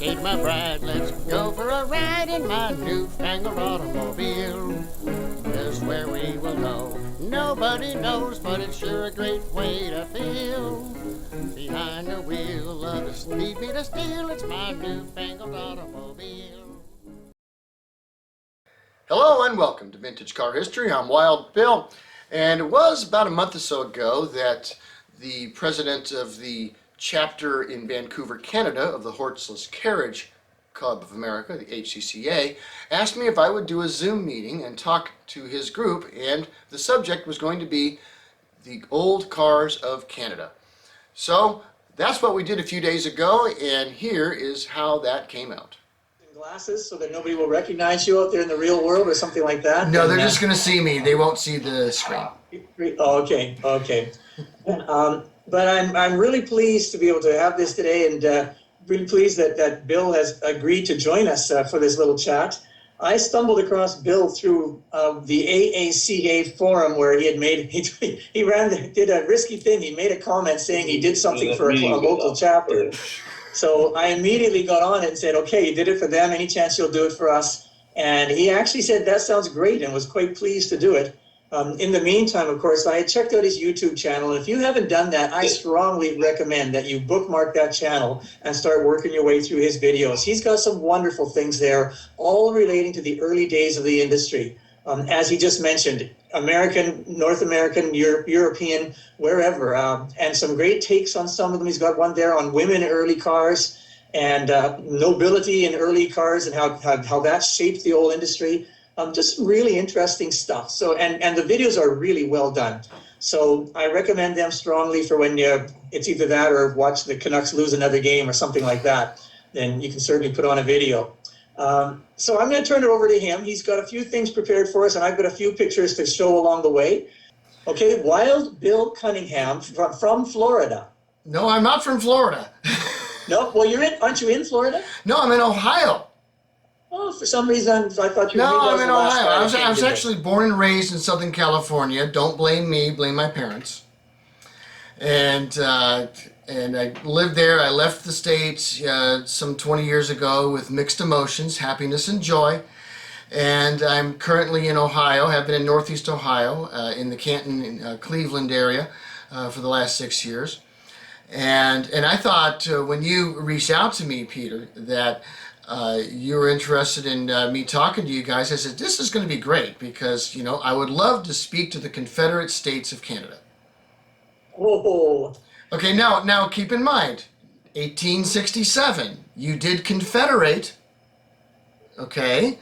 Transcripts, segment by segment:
meet my bride. Let's go for a ride in my newfangled automobile. Just where we will go, nobody knows, but it's sure a great way to feel. Behind the wheel of the speed meter steel, it's my newfangled automobile. Hello and welcome to Vintage Car History. I'm Wild Bill, and it was about a month or so ago that the president of the chapter in Vancouver, Canada of the Horseless Carriage Club of America, the HCCA, asked me if I would do a Zoom meeting and talk to his group, and the subject was going to be the old cars of Canada. So that's what we did a few days ago, and here is how that came out. Glasses so that nobody will recognize you out there in the real world or something like that? No, they're just going to see me. They won't see the screen. Oh, okay. But I'm really pleased to be able to have this today, and really pleased that Bill has agreed to join us for this little chat. I stumbled across Bill through the AACA forum where he did a risky thing. He made a comment saying he did something for a local chapter. So I immediately got on it and said, okay, you did it for them. Any chance you'll do it for us? And he actually said, that sounds great, and was quite pleased to do it. In the meantime, of course, I had checked out his YouTube channel. And if you haven't done that, I strongly recommend that you bookmark that channel and start working your way through his videos. He's got some wonderful things there, all relating to the early days of the industry. As he just mentioned, American, North American, European, wherever, and some great takes on some of them. He's got one there on women in early cars and nobility in early cars and how that shaped the whole industry. Just really interesting stuff. So, and the videos are really well done. So I recommend them strongly for when it's either that or watch the Canucks lose another game or something like that. Then you can certainly put on a video. So I'm going to turn it over to him. He's got a few things prepared for us, and I've got a few pictures to show along the way. Okay, Wild Bill Cunningham from Florida. No, I'm not from Florida. No, well, aren't you in Florida? No, I'm in Ohio. Oh, for some reason, I thought you were. No, I'm in Ohio. I was actually born and raised in Southern California. Don't blame me, blame my parents. And I lived there. I left the States some 20 years ago with mixed emotions, happiness and joy. And I'm currently in Ohio, have been in Northeast Ohio, in the Canton, Cleveland area for the last 6 years. And I thought when you reached out to me, Peter, that you were interested in me talking to you guys. I said, this is going to be great because, you know, I would love to speak to the Confederate States of Canada. Oh. Okay, now keep in mind, 1867, you did confederate, okay,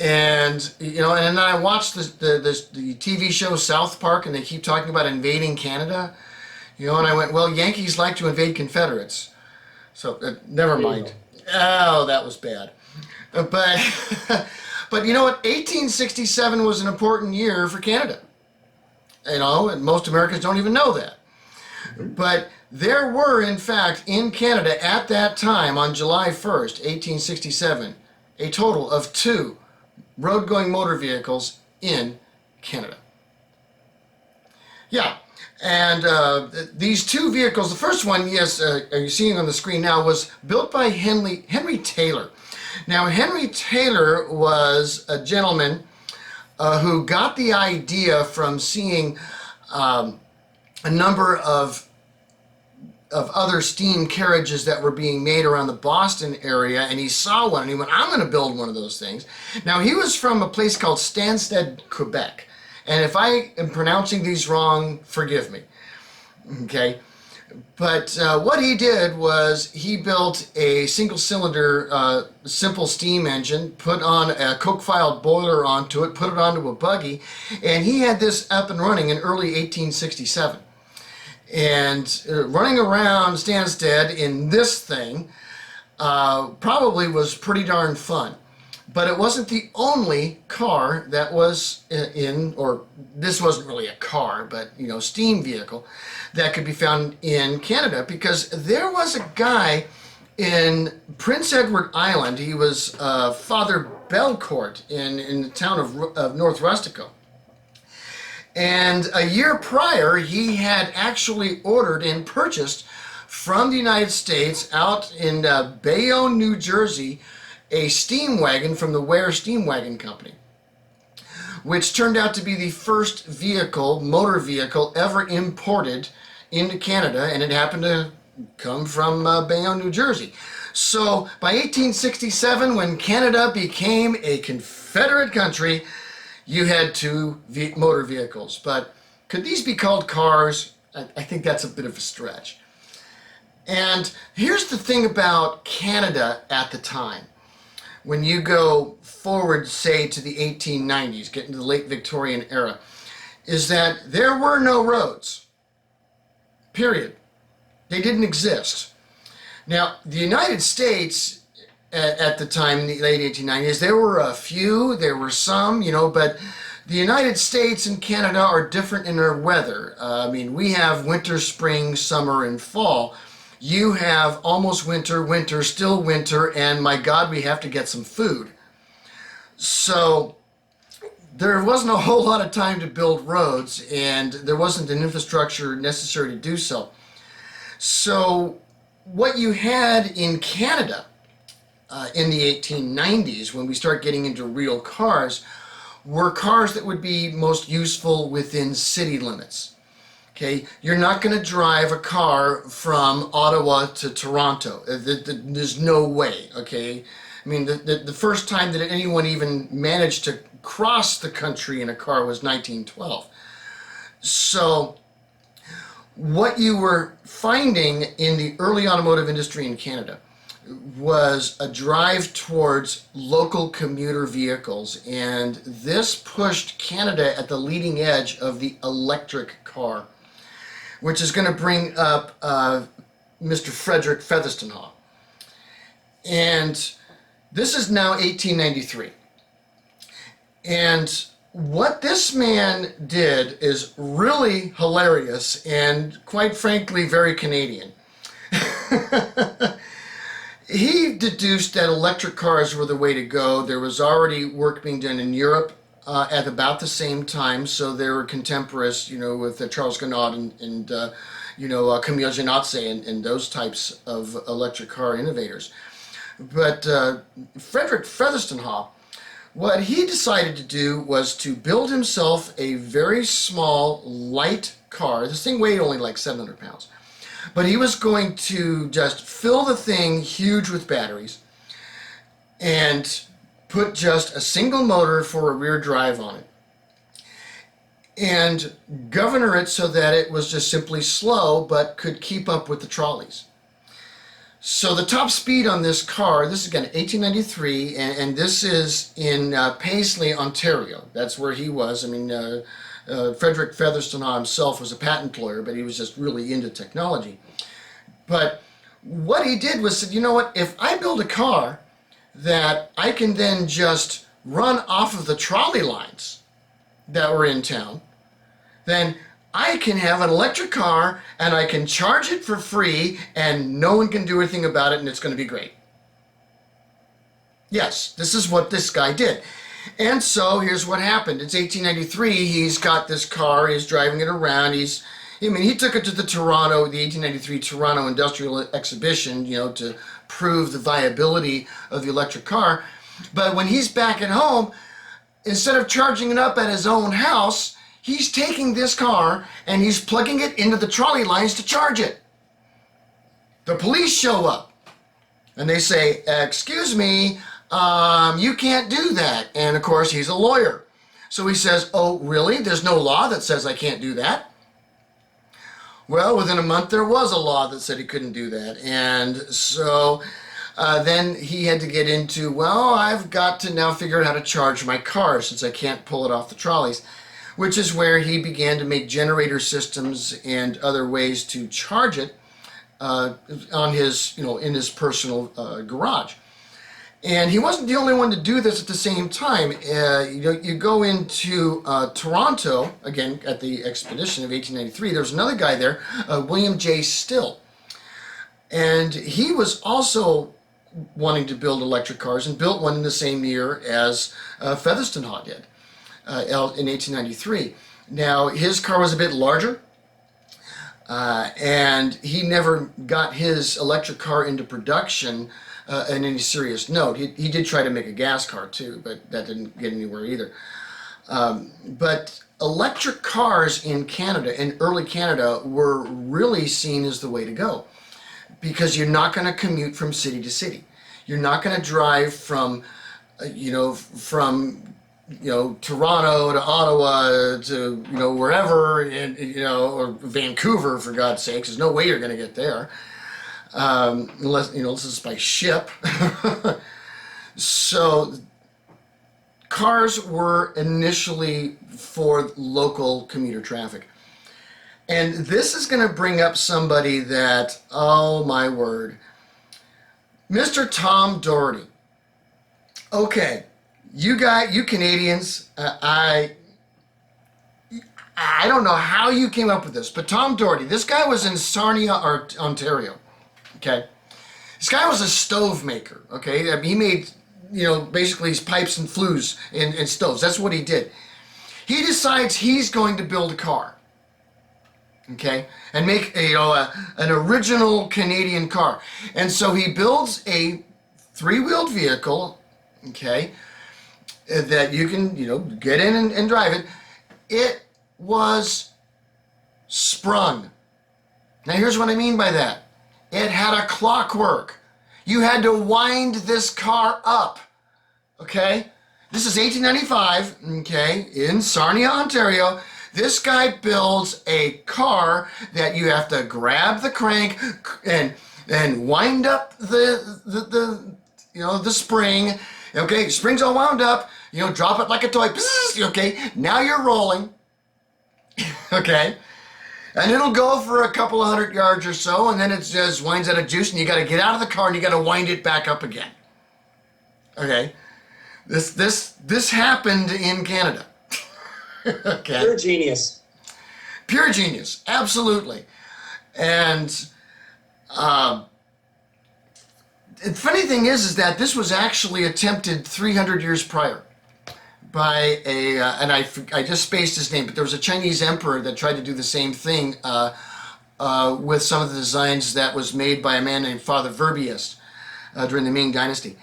and you know, and then I watched the TV show South Park, and they keep talking about invading Canada, you know, and I went, well, Yankees like to invade Confederates, so never mind. Oh, that was bad, but you know what? 1867 was an important year for Canada, you know, and most Americans don't even know that. But there were, in fact, in Canada at that time, on July 1st, 1867, a total of 2 road-going motor vehicles in Canada. Yeah, and these 2 vehicles, the first one, yes, you're seeing on the screen now, was built by Henry Taylor. Now, Henry Taylor was a gentleman who got the idea from seeing a number of other steam carriages that were being made around the Boston area, and he saw one and he went, I'm going to build one of those things. Now, he was from a place called Stansted, Quebec, and if I am pronouncing these wrong, forgive me, okay? But what he did was he built a single-cylinder simple steam engine, put on a coke-fired boiler onto it, put it onto a buggy, and he had this up and running in early 1867. And running around Stansted in this thing probably was pretty darn fun. But it wasn't the only car that was or this wasn't really a car, but, you know, steam vehicle that could be found in Canada, because there was a guy in Prince Edward Island. He was Father Belcourt in the town of North Rustico. And a year prior, he had actually ordered and purchased from the United States out in Bayonne, New Jersey, a steam wagon from the Ware Steam Wagon Company, which turned out to be the first vehicle, motor vehicle, ever imported into Canada, and it happened to come from Bayonne, New Jersey. So by 1867, when Canada became a Confederate country, you had two motor vehicles. But could these be called cars? I think that's a bit of a stretch. And here's the thing about Canada at the time. When you go forward, say, to the 1890s, get into the late Victorian era, is that there were no roads. Period. They didn't exist. Now, the United States at the time, in the late 1890s, there were a few, there were some, but the United States and Canada are different in their weather. I mean, we have winter, spring, summer, and fall. You have almost winter, winter, still winter, and my God, we have to get some food. So there wasn't a whole lot of time to build roads, and there wasn't an infrastructure necessary to do so. So what you had in Canada in the 1890s, when we start getting into real cars, were cars that would be most useful within city limits. Okay, you're not going to drive a car from Ottawa to Toronto. There's no way, okay? I mean, the first time that anyone even managed to cross the country in a car was 1912. So what you were finding in the early automotive industry in Canada was a drive towards local commuter vehicles, and this pushed Canada at the leading edge of the electric car, which is going to bring up Mr. Frederick Featherstone. And this is now 1893. And what this man did is really hilarious and, quite frankly, very Canadian. He deduced that electric cars were the way to go. There was already work being done in Europe at about the same time, so they were contemporaries, with Charles Gounod and Camille Janotze and those types of electric car innovators. But Frederick Featherstone, what he decided to do was to build himself a very small, light car. This thing weighed only like 700 pounds. But he was going to just fill the thing huge with batteries and put just a single motor for a rear drive on it, and governor it so that it was just simply slow but could keep up with the trolleys. So the top speed on this car, this is again 1893, and this is in Paisley, Ontario. That's where he was. I mean, Frederick Featherstone himself was a patent lawyer, but he was just really into technology. But what he did was said, you know what, if I build a car that I can then just run off of the trolley lines that were in town, then I can have an electric car and I can charge it for free and no one can do anything about it and it's going to be great. Yes, this is what this guy did. And so here's what happened. It's 1893. He's got this car. He's driving it around. He took it to the 1893 Toronto Industrial Exhibition, to prove the viability of the electric car. But when he's back at home, instead of charging it up at his own house, he's taking this car and he's plugging it into the trolley lines to charge it. The police show up and they say, "Excuse me, you can't do that." And of course, he's a lawyer. So he says, "Oh, really? There's no law that says I can't do that?" Well, within a month, there was a law that said he couldn't do that. And so then he had to get into, well, I've got to now figure out how to charge my car since I can't pull it off the trolleys, which is where he began to make generator systems and other ways to charge it on his, in his personal garage. And he wasn't the only one to do this at the same time. You go into Toronto, again, at the expedition of 1893, there was another guy there, William J. Still. And he was also wanting to build electric cars and built one in the same year as Featherstone did in 1893. Now, his car was a bit larger. And he never got his electric car into production in any serious note. He did try to make a gas car too, but that didn't get anywhere either. But electric cars in Canada, in early Canada, were really seen as the way to go, because you're not going to commute from city to city. You're not going to drive from Toronto to Ottawa to, wherever, or Vancouver, for God's sakes. There's no way you're going to get there. Unless, this is by ship. So cars were initially for local commuter traffic. And this is going to bring up somebody that, oh my word, Mr. Tom Doherty. Okay, you Canadians, I don't know how you came up with this, but Tom Doherty, this guy was in Sarnia, Ontario. Okay, this guy was a stove maker. Okay, I mean, he made basically his pipes and flues and stoves. That's what he did. He decides he's going to build a car. Okay, and make an original Canadian car. And so he builds a three-wheeled vehicle, okay, that you can, get in and drive it. It was sprung. Now here's what I mean by that. It had a clockwork. You had to wind this car up, okay? This is 1895, okay, in Sarnia, Ontario. This guy builds a car that you have to grab the crank and wind up the spring. Okay, spring's all wound up. Drop it like a toy. Okay, now you're rolling. Okay, and it'll go for a couple of 100 yards or so, and then it just winds out of juice, and you got to get out of the car and you got to wind it back up again. Okay, this happened in Canada. Okay. Pure genius. Pure genius, absolutely. And the funny thing is that this was actually attempted 300 years prior by and I just spaced his name, but there was a Chinese emperor that tried to do the same thing with some of the designs that was made by a man named Father Verbiest during the Ming Dynasty.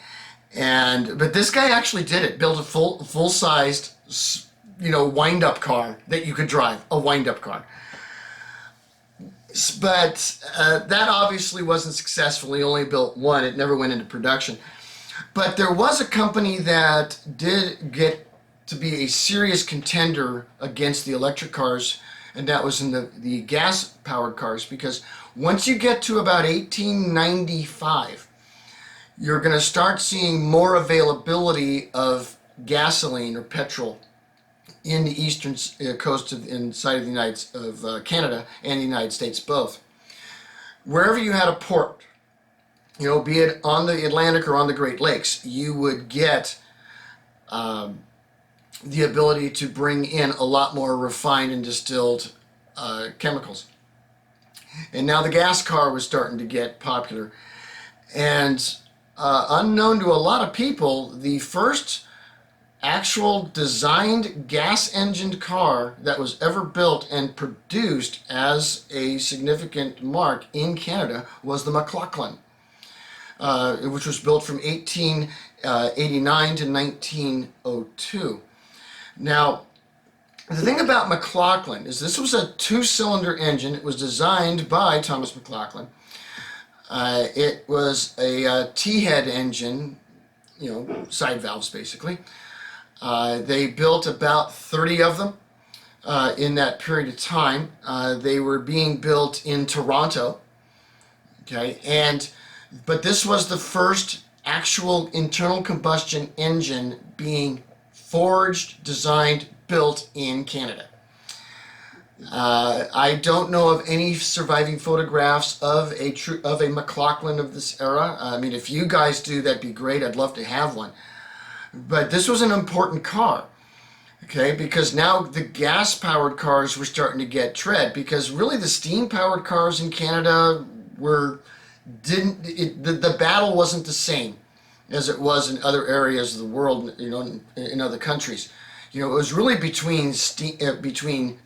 But this guy actually did it, built a full-sized wind-up car that you could drive, a wind-up car. But that obviously wasn't successful. He only built one. It never went into production. But there was a company that did get to be a serious contender against the electric cars, and that was in the gas-powered cars, because once you get to about 1895, you're going to start seeing more availability of gasoline or petrol in the eastern coast inside of Canada and the United States both. Wherever you had a port, be it on the Atlantic or on the Great Lakes, you would get the ability to bring in a lot more refined and distilled chemicals. And now the gas car was starting to get popular. And unknown to a lot of people, the first actual designed gas-engined car that was ever built and produced as a significant mark in Canada was the McLaughlin, which was built from 1889 to 1902. Now, the thing about McLaughlin is this was a two-cylinder engine. It was designed by Thomas McLaughlin. It was a T-head engine, side valves basically. They built about 30 of them in that period of time. They were being built in Toronto. Okay, but this was the first actual internal combustion engine being forged, designed, built in Canada. I don't know of any surviving photographs of a McLaughlin of this era. I mean, if you guys do, that'd be great. I'd love to have one. But this was an important car, okay, because now the gas-powered cars were starting to get tread, because really the steam-powered cars in Canada the battle wasn't the same as it was in other areas of the world, in other countries. It was really between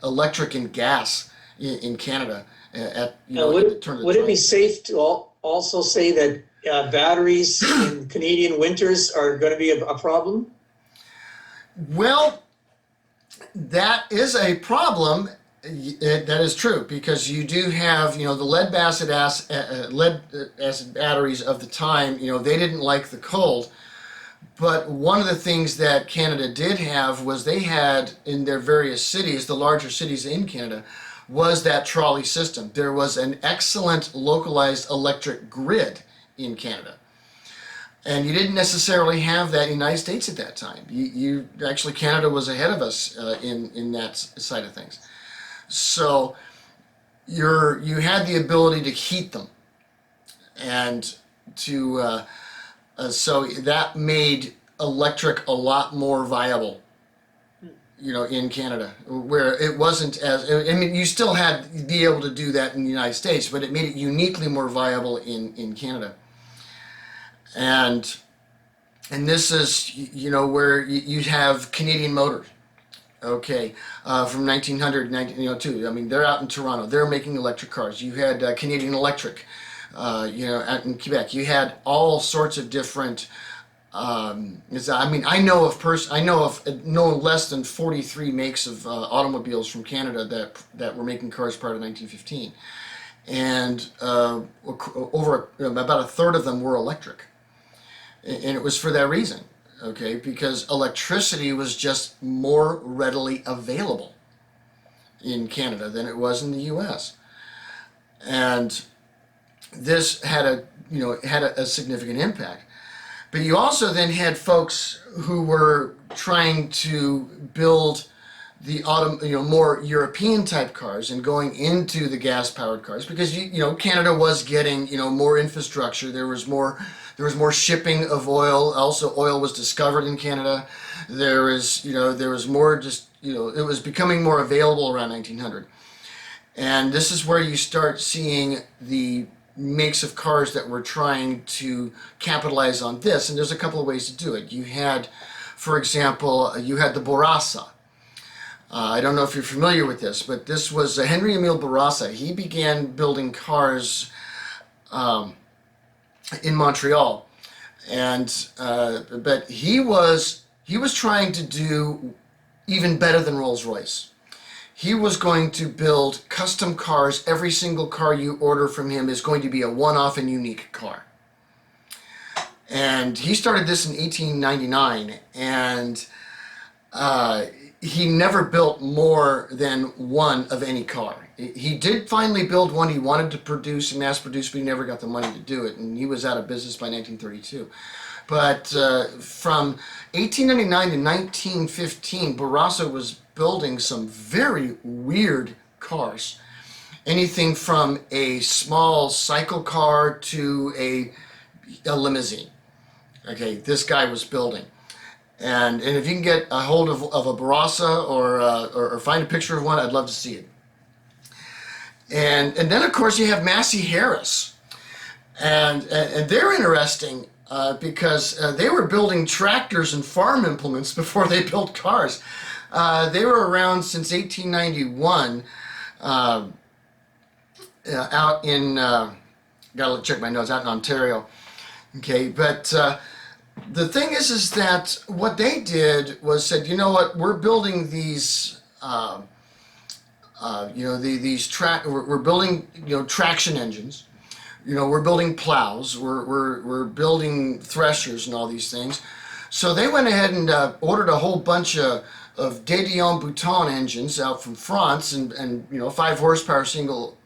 electric and gas in Canada at Would the turn of the would it be 20th. safe to also say that batteries in Canadian winters are going to be a problem? Well, that is a problem. That is true, because you do have, the lead acid batteries of the time. They didn't like the cold. But one of the things that Canada did have was they had in their various cities, the larger cities in Canada, was that trolley system. There was an excellent localized electric grid in Canada. And you didn't necessarily have that in the United States at that time. You actually, Canada was ahead of us in that side of things. So you had the ability to heat them, and so that made electric a lot more viable, in Canada, where it wasn't as, I mean, you still had be able to do that in the United States, but it made it uniquely more viable in Canada. And this is, where you have Canadian Motors. Okay, from 1900, 1902. I mean, they're out in Toronto. They're making electric cars. You had Canadian Electric, out in Quebec. You had all sorts of different. I know of no less than 43 makes of automobiles from Canada that were making cars prior to 1915, and over about a third of them were electric, and it was for that reason. Okay, because electricity was just more readily available in Canada than it was in the U.S. And this had a significant impact. But you also then had folks who were trying to build the more European type cars and going into the gas powered cars, because Canada was getting more infrastructure. There was more shipping of oil. Also, oil was discovered in Canada. There was more it was becoming more available around 1900. And this is where you start seeing the makes of cars that were trying to capitalize on this. And there's a couple of ways to do it. You had, for example, the Barrasso. I don't know if you're familiar with this, but this was Henry Emil Barrasso. He began building cars in Montreal, and but he was trying to do even better than Rolls-Royce. He was going to build custom cars. Every single car you order from him is going to be a one-off and unique car. And he started this in 1899, and he never built more than one of any car. He did finally build one he wanted to produce and mass produce, but he never got the money to do it, and he was out of business by 1932. But from 1899 to 1915, Barrasso was building some very weird cars. Anything from a small cycle car to a limousine. Okay, this guy was building. And if you can get a hold of a Barrasso or find a picture of one, I'd love to see it. And then, of course, you have Massey Harris. And they're interesting because they were building tractors and farm implements before they built cars. They were around since 1891 out in, gotta check my notes, out in Ontario. Okay, but the thing is that what they did was said, you know what, we're building these, we're building, traction engines. We're building plows. We're building threshers and all these things. So they went ahead and ordered a whole bunch of De Dion Bouton engines out from France, and 5 horsepower single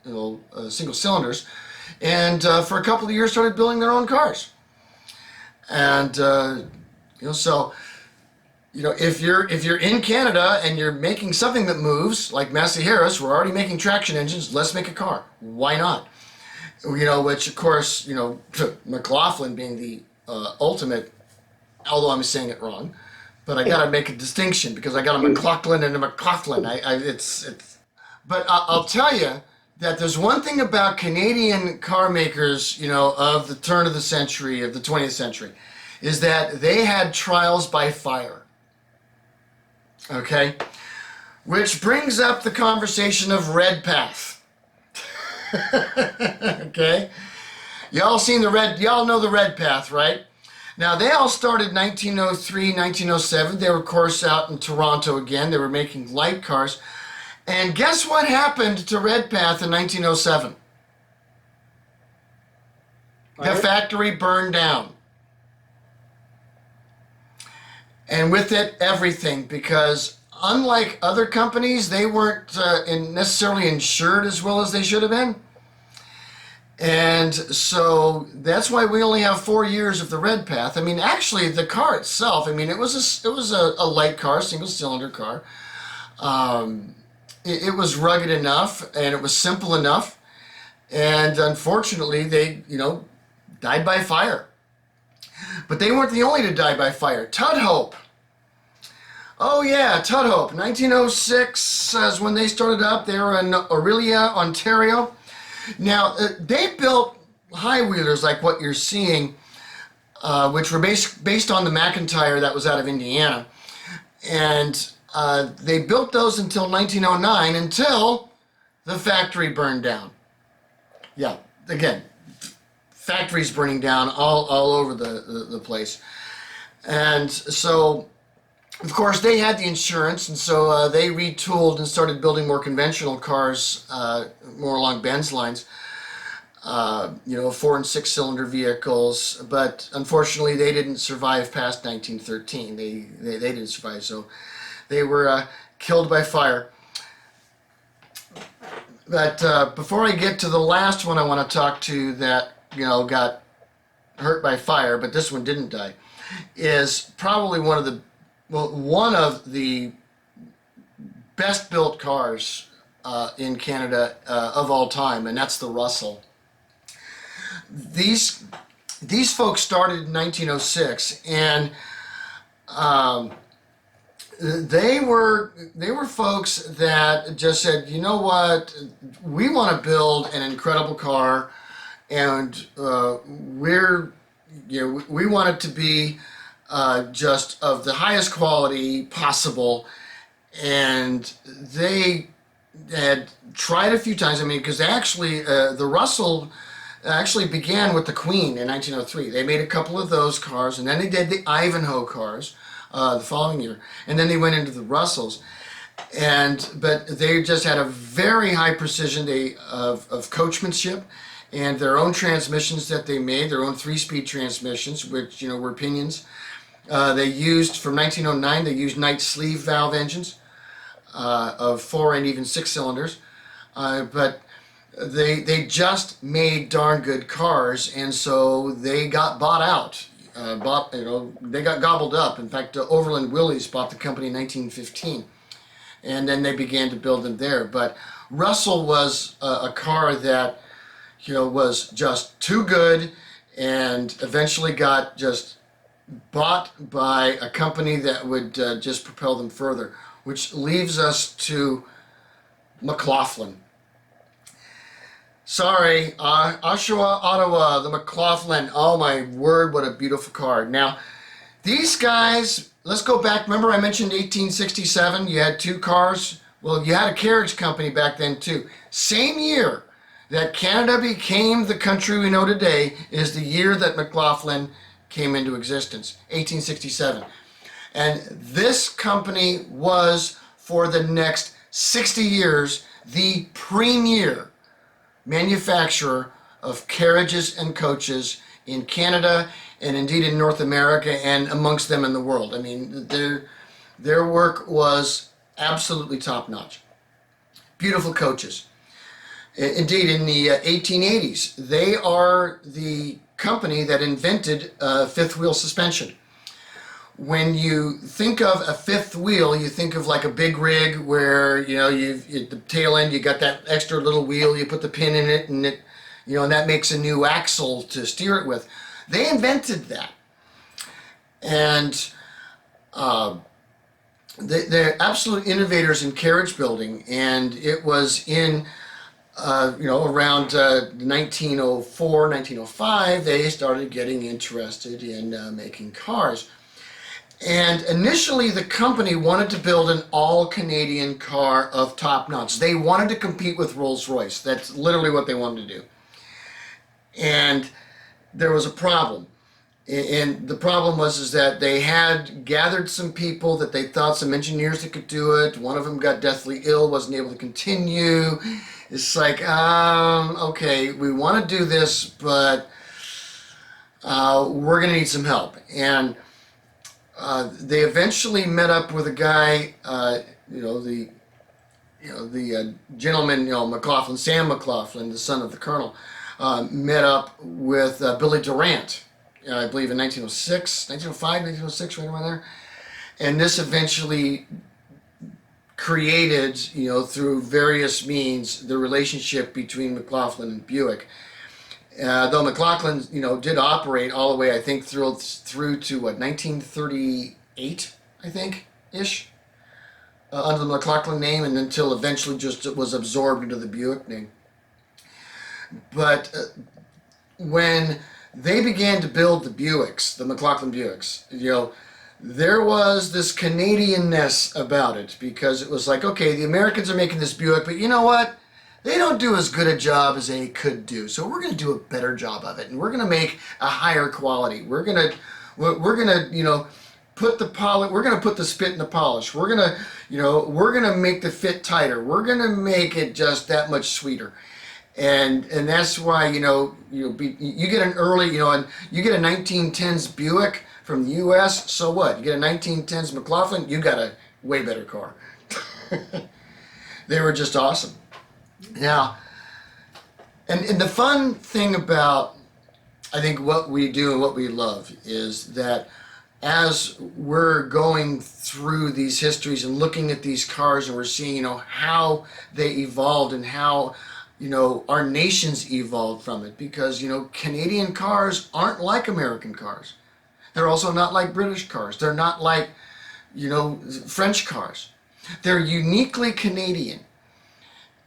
cylinders, and for a couple of years started building their own cars. And if you're in Canada and you're making something that moves, like Massey Harris, we're already making traction engines. Let's make a car. Why not? Which of course, McLaughlin being the ultimate, although I'm saying it wrong, but I gotta make a distinction because I got a McLaughlin and a McLaughlin. But I'll tell you that there's one thing about Canadian car makers, of the turn of the century, of the 20th century, is that they had trials by fire. Okay? Which brings up the conversation of Redpath. Okay? Y'all know the Red Path, right? Now, they all started 1903, 1907. They were, of course, out in Toronto again. They were making light cars. And guess what happened to Red Path in 1907? The factory burned down. And with it, everything, because unlike other companies, they weren't necessarily insured as well as they should have been. And so that's why we only have 4 years of the Red Path. I mean, actually, the car itself, I mean, it was a light car, single-cylinder car. It was rugged enough, and it was simple enough. And unfortunately, they, died by fire. But they weren't the only to die by fire. Tudhope. Oh yeah, Tudhope. 1906 is when they started up. They were in Orillia, Ontario. Now, they built high-wheelers like what you're seeing, which were based on the McIntyre that was out of Indiana. And they built those until 1909, until the factory burned down. Yeah, again, factories burning down all over the place. And so, of course, they had the insurance, and so they retooled and started building more conventional cars, more along Ben's lines, 4 and 6 cylinder vehicles. But unfortunately, they didn't survive past 1913. They didn't survive, so they were killed by fire. But before I get to the last one I want to talk to that, got hurt by fire, but this one didn't die, is probably one of the best built cars in Canada of all time, and that's the Russell. These folks started in 1906, and they were folks that just said, you know what, we want to build an incredible car, and we want it to be just of the highest quality possible. And they had tried a few times. I mean, because actually the Russell actually began with the Queen in 1903. They made a couple of those cars, and then they did the Ivanhoe cars the following year, and then they went into the Russells. But they just had a very high precision of coachmanship, and their own transmissions that they made, their own 3-speed transmissions, which were pinions. They used, from 1909, they used Knight sleeve valve engines of 4 and even 6 cylinders. But they just made darn good cars, and so they got bought out. They got gobbled up. In fact, Overland Willys bought the company in 1915, and then they began to build them there. But Russell was a car that was just too good, and eventually got just bought by a company that would just propel them further, which leaves us to McLaughlin. Sorry, Oshawa, Ottawa, the McLaughlin. Oh my word, what a beautiful car. Now, these guys, let's go back. Remember I mentioned 1867, you had 2 cars? Well, you had a carriage company back then too. Same year that Canada became the country we know today is the year that McLaughlin came into existence, 1867. And this company was, for the next 60 years, the premier manufacturer of carriages and coaches in Canada, and indeed in North America, and amongst them in the world. I mean, their work was absolutely top-notch. Beautiful coaches. Indeed, in the 1880s, they are the company that invented fifth wheel suspension. When you think of a fifth wheel, you think of like a big rig where you've at the tail end you got that extra little wheel, you put the pin in it, and and that makes a new axle to steer it with. They invented that, and they're absolute innovators in carriage building. And it was in around 1904, 1905, they started getting interested in making cars. And initially, the company wanted to build an all-Canadian car of top notch. They wanted to compete with Rolls-Royce. That's literally what they wanted to do. And there was a problem. And the problem was is that they had gathered some people that they thought, some engineers that could do it. One of them got deathly ill, wasn't able to continue. It's like, okay, we want to do this, but we're going to need some help. And they eventually met up with a guy, the gentleman, McLaughlin, Sam McLaughlin, the son of the colonel, met up with Billy Durant, I believe in 1906, 1905, 1906, right around there. And this eventually created, through various means, the relationship between McLaughlin and Buick. Though McLaughlin, did operate all the way, I think, through to 1938, I think, ish, under the McLaughlin name, and until eventually just it was absorbed into the Buick name. But when they began to build the Buicks, the McLaughlin Buicks, there was this Canadian-ness about it, because it was like, okay, the Americans are making this Buick, but you know what? They don't do as good a job as they could do, so we're going to do a better job of it, and we're going to make a higher quality. We're going to put the spit in the polish. We're going to make the fit tighter. We're going to make it just that much sweeter. And that's why, you get an early, and you get a 1910s Buick from the U.S., so what? You get a 1910s McLaughlin, you got a way better car. They were just awesome. Now, and the fun thing about, I think, what we do and what we love is that as we're going through these histories and looking at these cars, and we're seeing, how they evolved and how, our nations evolved from it, because, Canadian cars aren't like American cars. They're also not like British cars. They're not like, French cars. They're uniquely Canadian.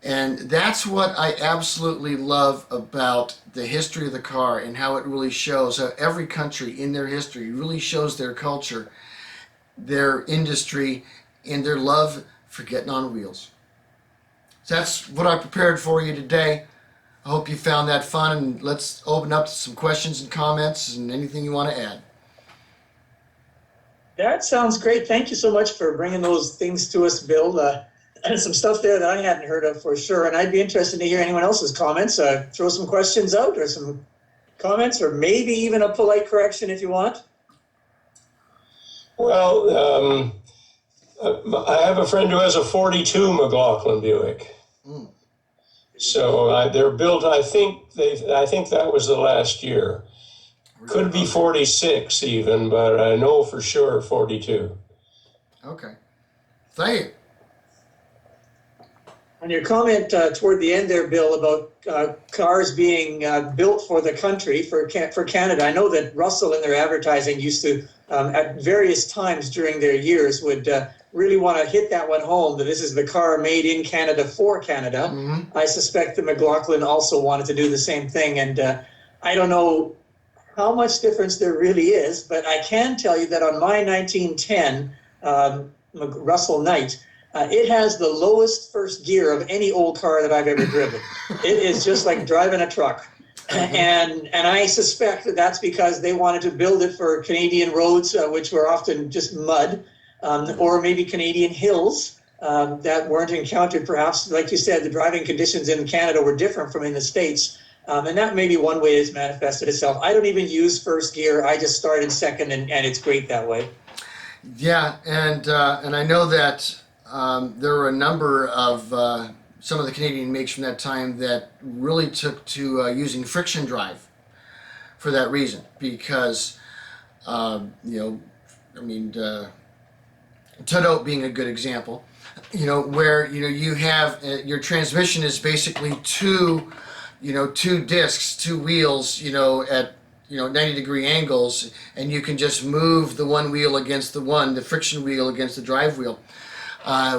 And that's what I absolutely love about the history of the car, and how it really shows how every country in their history really shows their culture, their industry, and their love for getting on wheels. So that's what I prepared for you today. I hope you found that fun, and let's open up to some questions and comments and anything you want to add. That sounds great. Thank you so much for bringing those things to us, Bill. And some stuff there that I hadn't heard of for sure. And I'd be interested to hear anyone else's comments. Throw some questions out, or some comments, or maybe even a polite correction if you want. Well, I have a friend who has a 42 McLaughlin Buick. Mm. So they're built, I think that was the last year. Could be 46 even, but I know for sure 42. Okay. Thank you. On your comment toward the end there, Bill, about cars being built for the country, for Canada, I know that Russell in their advertising used to, at various times during their years, would really want to hit that one home, that this is the car made in Canada for Canada. Mm-hmm. I suspect that McLaughlin also wanted to do the same thing, and I don't know how much difference there really is, but I can tell you that on my 1910 Russell Knight, it has the lowest first gear of any old car that I've ever driven. It is just like driving a truck. And I suspect that that's because they wanted to build it for Canadian roads, which were often just mud, or maybe Canadian hills that weren't encountered. Perhaps, like you said, the driving conditions in Canada were different from in the States. And that may be one way it's manifested itself. I don't even use first gear. I just start in second, and it's great that way. Yeah, and I know that there were a number of some of the Canadian makes from that time that really took to using friction drive for that reason, because Tudor being a good example, where you have your transmission is basically two discs, two wheels, at 90-degree angles, and you can just move the one wheel against the friction wheel against the drive wheel.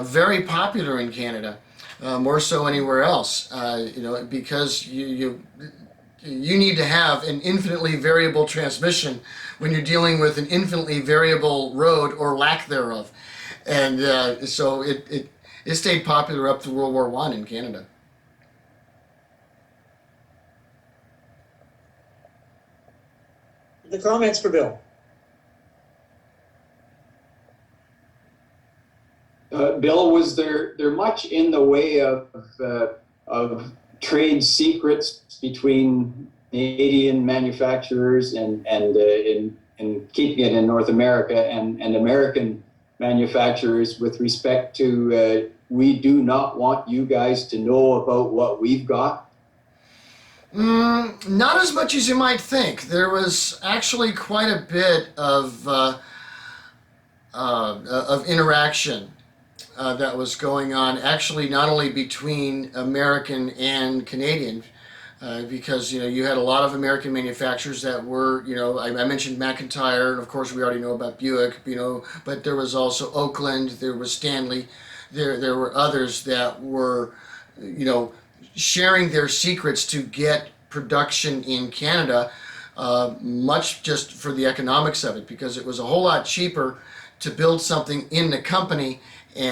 Very popular in Canada, more so anywhere else, because you need to have an infinitely variable transmission when you're dealing with an infinitely variable road or lack thereof. And so it stayed popular up to World War I in Canada. The comments for Bill. Bill, was there much in the way of trade secrets between Canadian manufacturers and in keeping it in North America and American manufacturers with respect to we do not want you guys to know about what we've got? Not as much as you might think. There was actually quite a bit of interaction that was going on, actually not only between American and Canadian, because you had a lot of American manufacturers that were, I mentioned McIntyre, and of course we already know about Buick, but there was also Oakland, there was Stanley, there were others that were, sharing their secrets to get production in Canada, much just for the economics of it, because it was a whole lot cheaper to build something in the company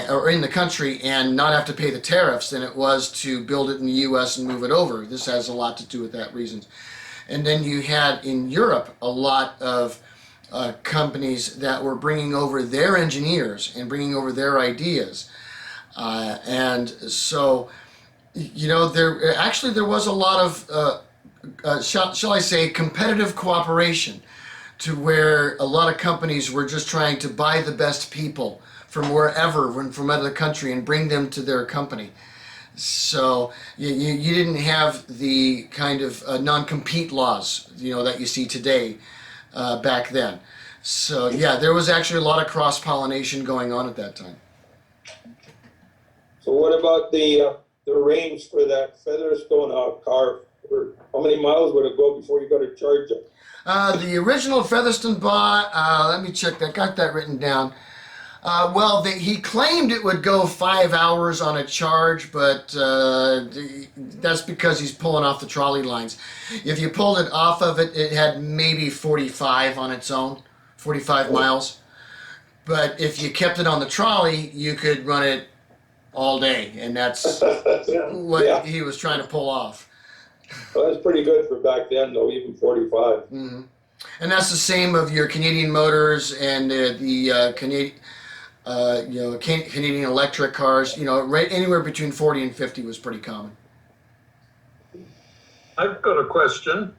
or in the country and not have to pay the tariffs than it was to build it in the U.S. and move it over. This has a lot to do with that reasons. And then you had in Europe a lot of companies that were bringing over their engineers and bringing over their ideas. And so, there was a lot of, shall I say, competitive cooperation, to where a lot of companies were just trying to buy the best people from wherever, from out of the country, and bring them to their company. So you didn't have the kind of non-compete laws, that you see today back then. So yeah, there was actually a lot of cross-pollination going on at that time. So what about the range for that Featherstone car? How many miles would it go before you got to charge it? The original Featherstone bought, let me check that, got that written down. He claimed it would go 5 hours on a charge, but that's because he's pulling off the trolley lines. If you pulled it off of it, it had maybe 45 on its own, 45 miles. But if you kept it on the trolley, you could run it all day, and that's what he was trying to pull off. Well, that's pretty good for back then, though, even 45. Mm-hmm. And that's the same of your Canadian Motors and the Canadian electric cars. Right anywhere between 40 and 50 was pretty common. I've got a question.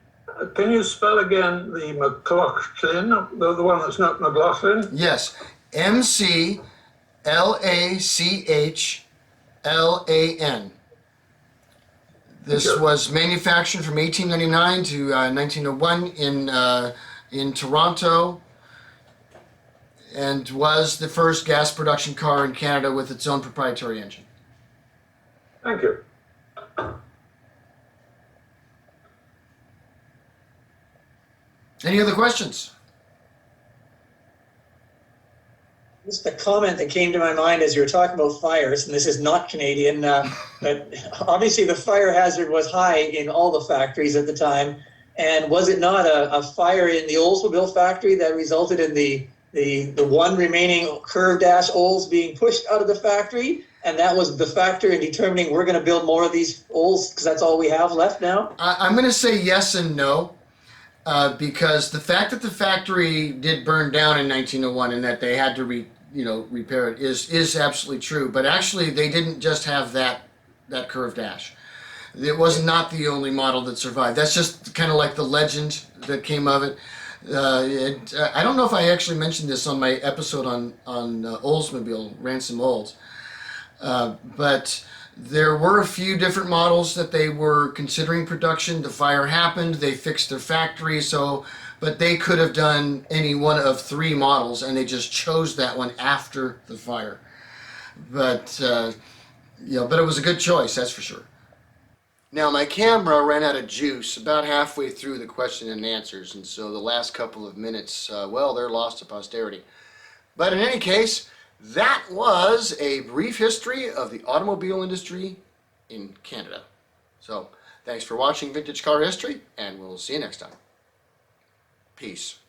Can you spell again the McLaughlin, the one that's not McLaughlin? Yes, McLachlan. This was manufactured from 1899 to 1901 in Toronto, and was the first gas production car in Canada with its own proprietary engine. Thank you. Any other questions? Just a comment that came to my mind as you were talking about fires, and this is not Canadian, but obviously the fire hazard was high in all the factories at the time. And was it not a fire in the Oldsmobile factory that resulted in the one remaining curved dash Olds being pushed out of the factory? And that was the factor in determining we're going to build more of these Olds because that's all we have left now? I'm going to say yes and no. Because the fact that the factory did burn down in 1901 and that they had to repair it is absolutely true. But actually, they didn't just have that curved dash. It was not the only model that survived. That's just kind of like the legend that came of it. I don't know if I actually mentioned this on my episode on Oldsmobile, Ransom Olds. But there were a few different models that they were considering production. The fire happened, they fixed their factory, but they could have done any one of 3 models, and they just chose that one after the fire. But but it was a good choice, that's for sure. Now, my camera ran out of juice about halfway through the question and answers, and so the last couple of minutes, they're lost to posterity. But in any case, that was a brief history of the automobile industry in Canada. So, Thanks for watching Vintage Car History, and we'll see you next time. Peace.